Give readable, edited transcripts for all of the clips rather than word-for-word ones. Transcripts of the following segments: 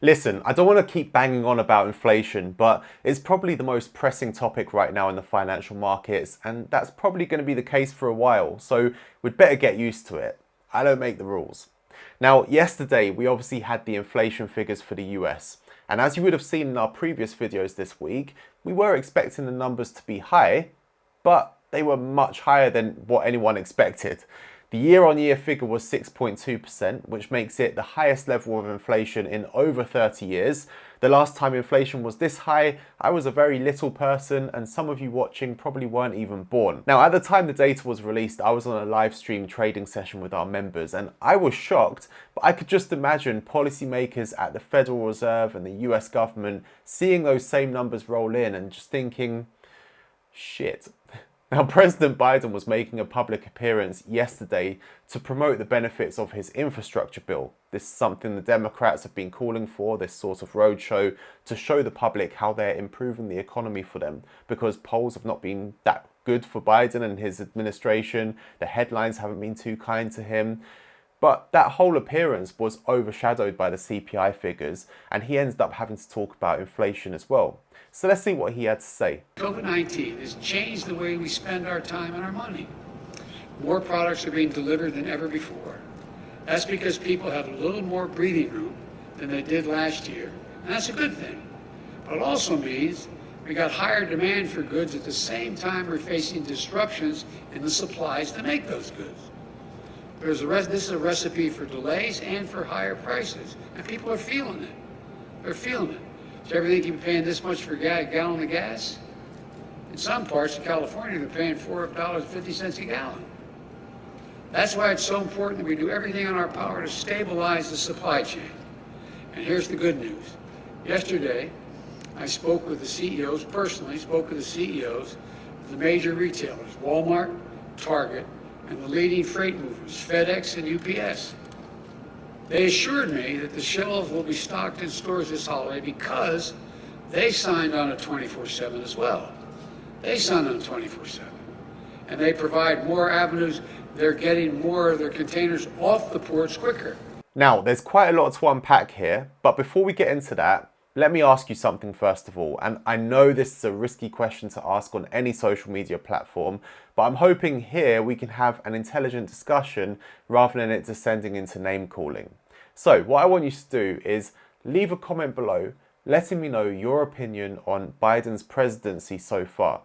Listen, I don't want to keep banging on about inflation, but it's probably the most pressing topic right now in the financial markets, and that's probably going to be the case for a while, so we'd better get used to it. I don't make the rules. Now, yesterday we obviously had the inflation figures for the US, and as you would have seen in our previous videos this week, we were expecting the numbers to be high, but they were much higher than what anyone expected. The year-on-year figure was 6.2%, which makes it the highest level of inflation in over 30 years. The last time inflation was this high, I was a very little person, and some of you watching probably weren't even born. Now, at the time the data was released, I was on a live stream trading session with our members, and I was shocked, but I could just imagine policymakers at the Federal Reserve and the US government seeing those same numbers roll in and just thinking, shit. Now, President Biden was making a public appearance yesterday to promote the benefits of his infrastructure bill. This is something the Democrats have been calling for, this sort of roadshow, to show the public how they're improving the economy for them, because polls have not been that good for Biden and his administration. The headlines haven't been too kind to him. But that whole appearance was overshadowed by the CPI figures, and he ended up having to talk about inflation as well. So let's see what he had to say. COVID-19 has changed the way we spend our time and our money. More products are being delivered than ever before. That's because people have a little more breathing room than they did last year, and that's a good thing. But it also means we got higher demand for goods at the same time we're facing disruptions in the supplies to make those goods. This is a recipe for delays and for higher prices, and people are feeling it. They're feeling it. So everything you're paying this much for a gallon of gas? In some parts of California, they're paying $4.50 a gallon. That's why it's so important that we do everything in our power to stabilize the supply chain. And here's the good news. Yesterday, I spoke with the CEOs, personally spoke with the CEOs of the major retailers, Walmart, Target, and the leading freight movers, FedEx and UPS. They assured me that the shelves will be stocked in stores this holiday because they signed on a 24/7 as well. They signed on a 24/7. And they provide more avenues. They're getting more of their containers off the ports quicker. Now, there's quite a lot to unpack here, but before we get into that, let me ask you something first of all, and I know this is a risky question to ask on any social media platform, but I'm hoping here we can have an intelligent discussion rather than it descending into name calling. So what I want you to do is leave a comment below letting me know your opinion on Biden's presidency so far.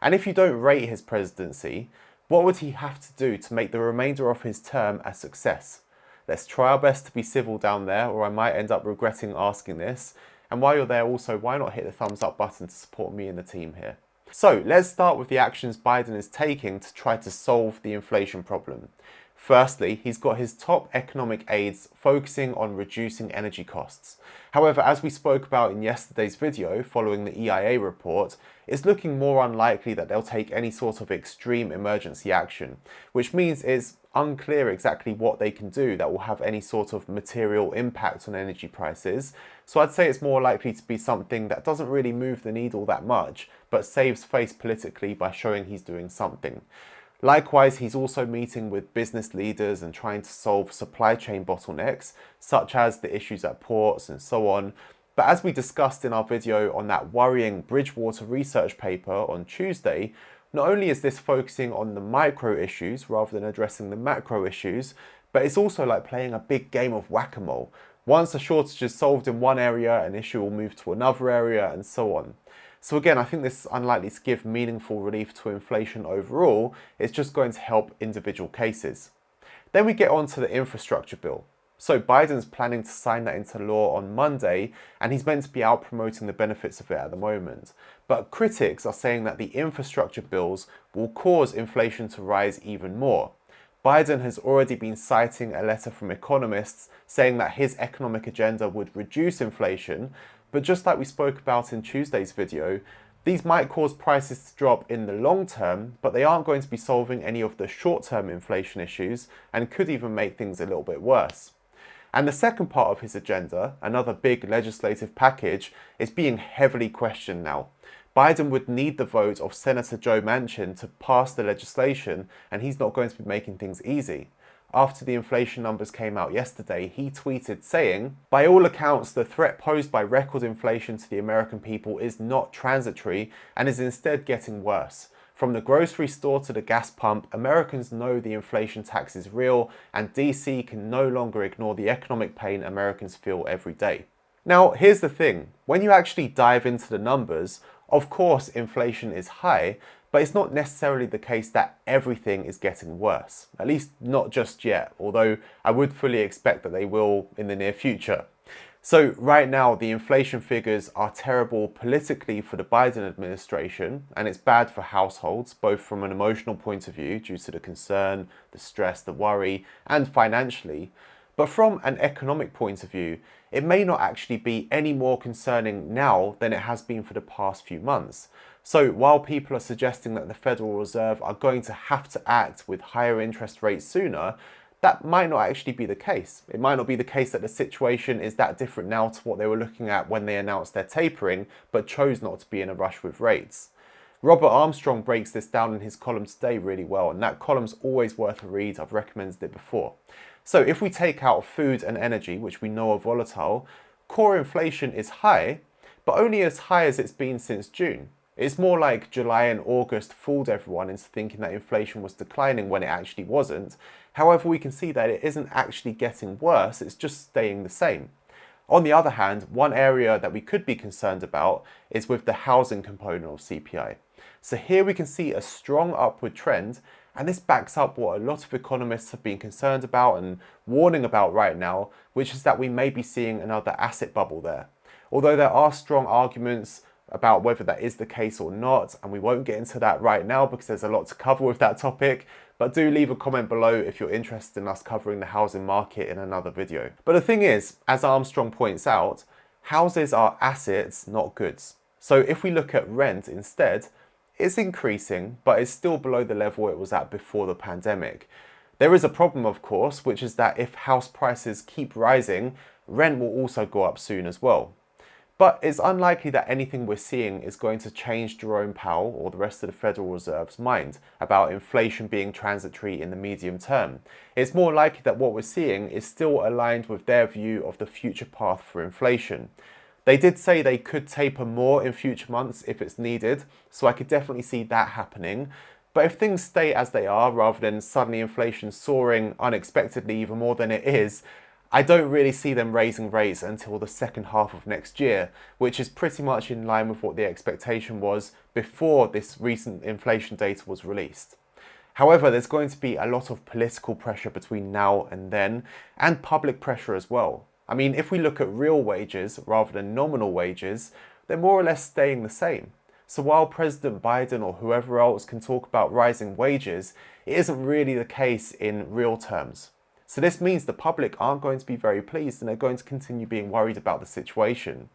And if you don't rate his presidency, what would he have to do to make the remainder of his term a success? Let's try our best to be civil down there, or I might end up regretting asking this. And while you're there also, why not hit the thumbs up button to support me and the team here? So let's start with the actions Biden is taking to try to solve the inflation problem. Firstly, he's got his top economic aides focusing on reducing energy costs. However, as we spoke about in yesterday's video following the EIA report, it's looking more unlikely that they'll take any sort of extreme emergency action, which means it's unclear exactly what they can do that will have any sort of material impact on energy prices. So I'd say it's more likely to be something that doesn't really move the needle that much, but saves face politically by showing he's doing something. Likewise, he's also meeting with business leaders and trying to solve supply chain bottlenecks, such as the issues at ports and so on. But as we discussed in our video on that worrying Bridgewater research paper on Tuesday, not only is this focusing on the micro issues rather than addressing the macro issues, but it's also like playing a big game of whack-a-mole. Once a shortage is solved in one area, an issue will move to another area and so on. So again, I think this is unlikely to give meaningful relief to inflation overall. It's just going to help individual cases. Then we get on to the infrastructure bill. So Biden's planning to sign that into law on Monday, and he's meant to be out promoting the benefits of it at the moment. But critics are saying that the infrastructure bills will cause inflation to rise even more. Biden has already been citing a letter from economists saying that his economic agenda would reduce inflation, but just like we spoke about in Tuesday's video, these might cause prices to drop in the long term, but they aren't going to be solving any of the short-term inflation issues and could even make things a little bit worse. And the second part of his agenda, another big legislative package, is being heavily questioned now. Biden would need the vote of Senator Joe Manchin to pass the legislation, and he's not going to be making things easy. after the inflation numbers came out yesterday, he tweeted saying, "By all accounts, the threat posed by record inflation to the American people is not transitory and is instead getting worse. From the grocery store to the gas pump, Americans know the inflation tax is real, and DC can no longer ignore the economic pain Americans feel every day." Now, here's the thing. When you actually dive into the numbers, of course, inflation is high, but it's not necessarily the case that everything is getting worse. At least not just yet, although I would fully expect that they will in the near future. So right now, the inflation figures are terrible politically for the Biden administration, and it's bad for households, both from an emotional point of view due to the concern, the stress, the worry, and financially. But from an economic point of view, it may not actually be any more concerning now than it has been for the past few months. So while people are suggesting that the Federal Reserve are going to have to act with higher interest rates sooner, that might not actually be the case. It might not be the case that the situation is that different now to what they were looking at when they announced their tapering, but chose not to be in a rush with rates. Robert Armstrong breaks this down in his column today really well, and that column's always worth a read. I've recommended it before. So if we take out food and energy, which we know are volatile, core inflation is high, but only as high as it's been since June. It's more like July and August fooled everyone into thinking that inflation was declining when it actually wasn't. However, we can see that it isn't actually getting worse, it's just staying the same. On the other hand, one area that we could be concerned about is with the housing component of CPI. So here we can see a strong upward trend, and this backs up what a lot of economists have been concerned about and warning about right now, which is that we may be seeing another asset bubble there. Although there are strong arguments about whether that is the case or not, and we won't get into that right now because there's a lot to cover with that topic, but do leave a comment below if you're interested in us covering the housing market in another video. But the thing is, as Armstrong points out, houses are assets, not goods. So if we look at rent instead, it's increasing, but it's still below the level it was at before the pandemic. There is a problem, of course, which is that if house prices keep rising, rent will also go up soon as well. But it's unlikely that anything we're seeing is going to change Jerome Powell or the rest of the Federal Reserve's mind about inflation being transitory in the medium term. It's more likely that what we're seeing is still aligned with their view of the future path for inflation. They did say they could taper more in future months if it's needed, so I could definitely see that happening. But if things stay as they are, rather than suddenly inflation soaring unexpectedly even more than it is, I don't really see them raising rates until the second half of next year, which is pretty much in line with what the expectation was before this recent inflation data was released. However, there's going to be a lot of political pressure between now and then, and public pressure as well. I mean, if we look at real wages rather than nominal wages, they're more or less staying the same. So while President Biden or whoever else can talk about rising wages, it isn't really the case in real terms. So this means the public aren't going to be very pleased, and they're going to continue being worried about the situation.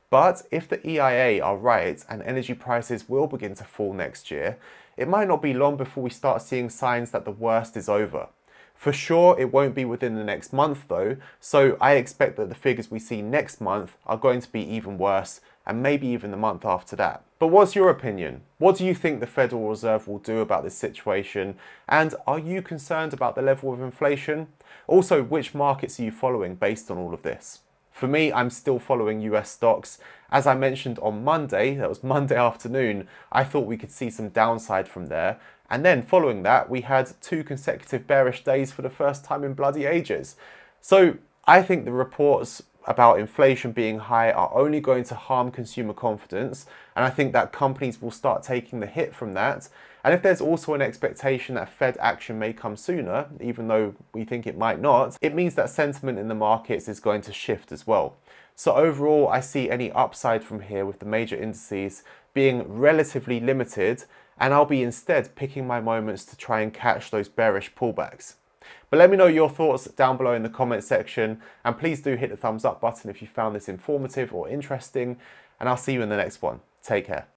But if the EIA are right and energy prices will begin to fall next year, it might not be long before we start seeing signs that the worst is over. For sure, it won't be within the next month though, so I expect that the figures we see next month are going to be even worse, and maybe even the month after that. But what's your opinion? What do you think the Federal Reserve will do about this situation? And are you concerned about the level of inflation? Also, which markets are you following based on all of this? For me, I'm still following US stocks. As I mentioned on Monday, that was Monday afternoon, I thought we could see some downside from there. And then following that, we had 2 consecutive bearish days for the first time in bloody ages. So I think the reports about inflation being high are only going to harm consumer confidence, and I think that companies will start taking the hit from that. And if there's also an expectation that Fed action may come sooner, even though we think it might not, it means that sentiment in the markets is going to shift as well. So overall, I see any upside from here with the major indices being relatively limited, and I'll be instead picking my moments to try and catch those bearish pullbacks. But let me know your thoughts down below in the comment section, and please do hit the thumbs up button if you found this informative or interesting, and I'll see you in the next one. Take care.